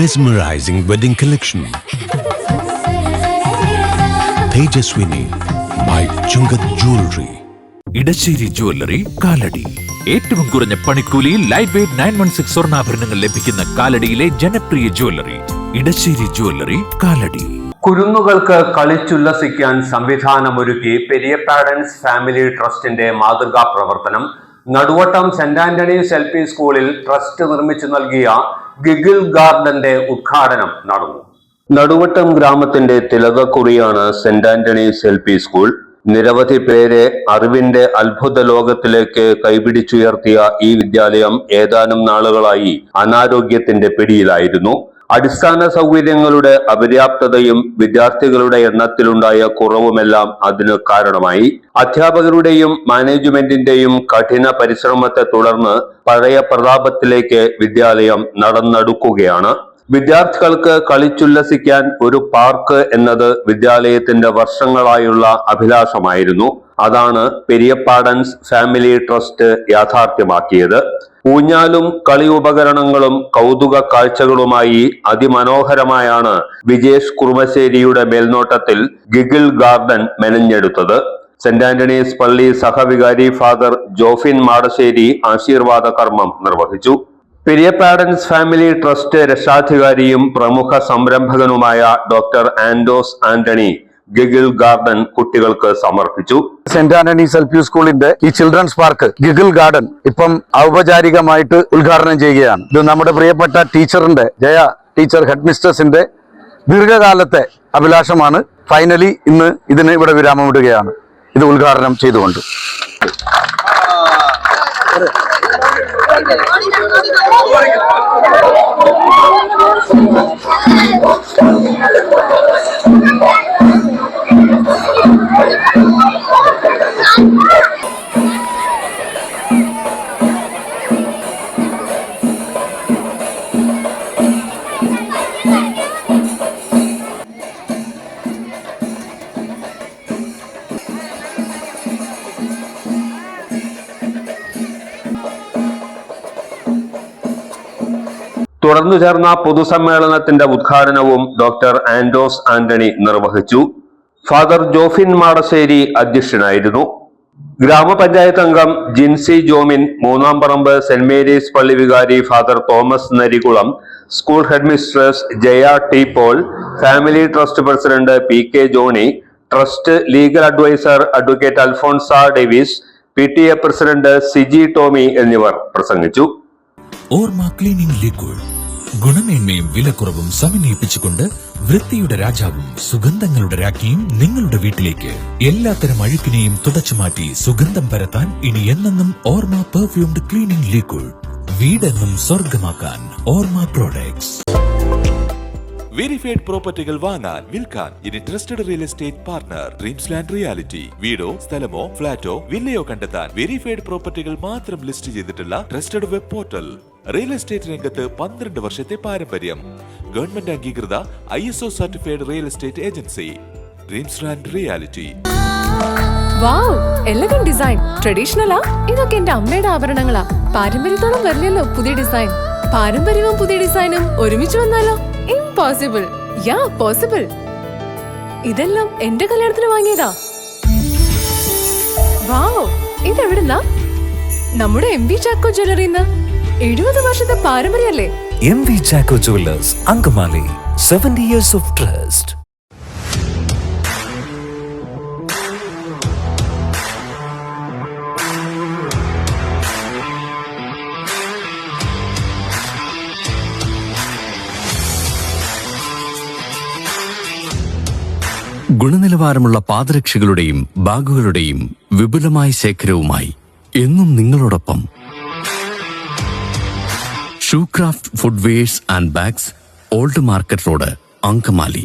Mesmerizing wedding collection. Tejaswini by Chungat Jewelry. Edassery jewellery Kalady. ഏറ്റവും കുറഞ്ഞ പണിക്കൂലിയിൽ ലൈറ്റ് വെയ്റ്റ് 916 സ്വർണ്ണാഭരണങ്ങൾ ലഭിക്കുന്ന കാലടിയിലെ ജനപ്രിയ ജ്വല്ലറി ഇടശ്ശേരി ജ്വല്ലറി കാലടി. കുരുന്നുകൾക്ക് കളിച്ചുല്ലസിക്കാൻ സംവിധാനമൊരുക്കി പെരിയ പാരന്റ്സ് ഫാമിലി ട്രസ്റ്റിന്റെ മാതൃകാ പ്രവർത്തനം നടുവട്ടം സെന്റ് ആന്റണീസ് LP സ്കൂളിൽ ട്രസ്റ്റ് നിർമ്മിച്ചു നൽകിയ ഗിഗിൾ ഗാർഡന്റെ ഉദ്ഘാടനം നടന്നു. നടുവട്ടം ഗ്രാമത്തിന്റെ തിലകക്കുറിയാണ് സെന്റ് ആന്റണീസ് LP സ്കൂൾ. നിരവധി പേരെ അറിവിന്റെ അത്ഭുത ലോകത്തിലേക്ക് കൈപിടിച്ചുയർത്തിയ ഈ വിദ്യാലയം ഏതാനും നാളുകളായി അനാരോഗ്യത്തിന്റെ പിടിയിലായിരുന്നു. അടിസ്ഥാന സൗകര്യങ്ങളുടെ അപര്യാപ്തതയും വിദ്യാർത്ഥികളുടെ എണ്ണത്തിലുണ്ടായ കുറവുമെല്ലാം അതിന് കാരണമായി. അധ്യാപകരുടെയും മാനേജ്മെന്റിന്റെയും കഠിന പരിശ്രമത്തെ തുടർന്ന് പഴയ പ്രതാപത്തിലേക്ക് വിദ്യാലയം നടന്നെടുക്കുകയാണ്. വിദ്യാർത്ഥികൾക്ക് കളിച്ചുല്ലസിക്കാൻ ഒരു പാർക്ക് എന്നത് വിദ്യാലയത്തിന്റെ വർഷങ്ങളായുള്ള അഭിലാഷമായിരുന്നു. അതാണ് പെരിയ പാരന്റ്സ് ഫാമിലി ട്രസ്റ്റ് യാഥാർത്ഥ്യമാക്കിയത്. ഊഞ്ഞാലും കളി ഉപകരണങ്ങളും കൗതുക കാഴ്ചകളുമായി അതിമനോഹരമായാണ് വിജേഷ് കുറുമശ്ശേരിയുടെ മേൽനോട്ടത്തിൽ ഗിഗിൾ ഗാർഡൻ മെനഞ്ഞെടുത്തത്. സെന്റ് ആന്റണീസ് പള്ളി സഹവികാരി ഫാദർ ജോഫിൻ മാടശ്ശേരി ആശീർവാദ കർമ്മം നിർവഹിച്ചു. പെരിയ പാരന്റ്സ് ഫാമിലി ട്രസ്റ്റ് രക്ഷാധികാരിയും പ്രമുഖ സംരംഭകനുമായ ഡോക്ടർ ആൻഡോസ് ആന്റണി ഗിഗിൾ ഗാർഡൻ കുട്ടികൾക്ക് സമർപ്പിച്ചു. സെന്റ് ആന്റണീസ് LP സ്കൂളിന്റെ ഈ ചിൽഡ്രൻസ് പാർക്ക് ഗിഗിൾ ഗാർഡൻ ഇപ്പം ഔപചാരികമായിട്ട് ഉദ്ഘാടനം ചെയ്യുകയാണ്. ഇത് നമ്മുടെ പ്രിയപ്പെട്ട ടീച്ചറിന്റെ ജയ ടീച്ചർ ഹെഡ് മിസ്റ്റേഴ്സിന്റെ ദീർഘകാലത്തെ അഭിലാഷമാണ്. ഫൈനലി ഇന്ന് ഇതിന് ഇവിടെ വിരാമമിടുകയാണ് ഇത് ഉദ്ഘാടനം ചെയ്തുകൊണ്ട്. തുടർന്നു ചേർന്ന പൊതുസമ്മേളനത്തിന്റെ ഉദ്ഘാടനവും ഡോക്ടർ ആൻഡോസ് ആന്റണി നിർവഹിച്ചു. ഫാദർ ജോഫിൻ മാടശ്ശേരി അധ്യക്ഷനായിരുന്നു. ഗ്രാമപഞ്ചായത്ത് അംഗം ജിൻസി ജോമിൻ, മൂന്നാം പറമ്പ് സെന്റ് മേരീസ് പള്ളി വികാരി father Thomas Narikulam, school head mistress Jaya T Paul, family trust president PK Johnny, trust legal adviser advocate Alphonsa Davis, PTA president Siji Tomy എന്നിവർ പ്രസംഗിച്ചു. ഓർമ്മ ക്ലീനിംഗ് ലിക്വിഡ് ഗുണമേന്മയും വിലക്കുറവും സമന്വയിപ്പിച്ചുകൊണ്ട് വൃത്തിയുടെ രാജാവും സുഗന്ധങ്ങളുടെ രാജ്ഞിയും നിങ്ങളുടെ വീട്ടിലേക്ക്. എല്ലാത്തരം അഴുക്കിനെയും തുടച്ചുമാറ്റി സുഗന്ധം പരത്താൻ ഇനി എന്നെന്നും ഓർമ്മ പെർഫ്യൂംഡ് ക്ലീനിംഗ് ലിക്വിഡ്. വീടെന്നും സ്വർഗമാക്കാൻ ഓർമ്മ പ്രോഡക്ട്സ്. വെരിഫൈഡ് പ്രോപ്പർട്ടികൾ വാങ്ങാൻ വിൽക്കാൻ ഇനി trusted real estate partner dreams land reality. വീടോ സ്ഥലമോ ഫ്ളാറ്റോ വില്ലയോ കണ്ടെത്താൻ വെരിഫൈഡ് പ്രോപ്പർട്ടികൾ മാത്രം ലിസ്റ്റ് ചെയ്തിട്ടുള്ള trusted web portal. Real estate രംഗത്ത് 12 വർഷത്തെ പാരമ്പര്യം. ഗവൺമെന്റ് അംഗീകൃത ISO certified real estate agency dreams land reality. Wow, elegant design. ട്രഡീഷണലാ? ഇതൊക്കെ എന്റെ അമ്മയുടെ ആഭരണങ്ങളാ. പാരമ്പര്യത്തോളം വരില്ലല്ലോ പുതിയ ഡിസൈൻ. പാരമ്പര്യവും പുതിയ ഡിസൈനും ഒരുമിച്ച് വന്നാലോ? ഇംപോസിബിൾ. യാ പോസിബിൾ. ഇതെല്ലാം എന്റെ കല്യാണത്തിന് വാങ്ങിയതാ. വാവ്, ഇതെവിടുന്നാ? നമ്മുടെ MV ചാക്കോ ജ്വല്ലറിന്ന്. 70 വർഷത്തെ പാരമ്പര്യല്ലേ? MV Chacko jewellers, Angamaly. 70 years of trust. ഗുണനിലവാരമുള്ള പാദരക്ഷകളുടെയും ബാഗുകളുടെയും വിപുലമായ ശേഖരവുമായി എന്നും നിങ്ങളോടൊപ്പം Shoecraft footwears and bags, old market road, Angamaly.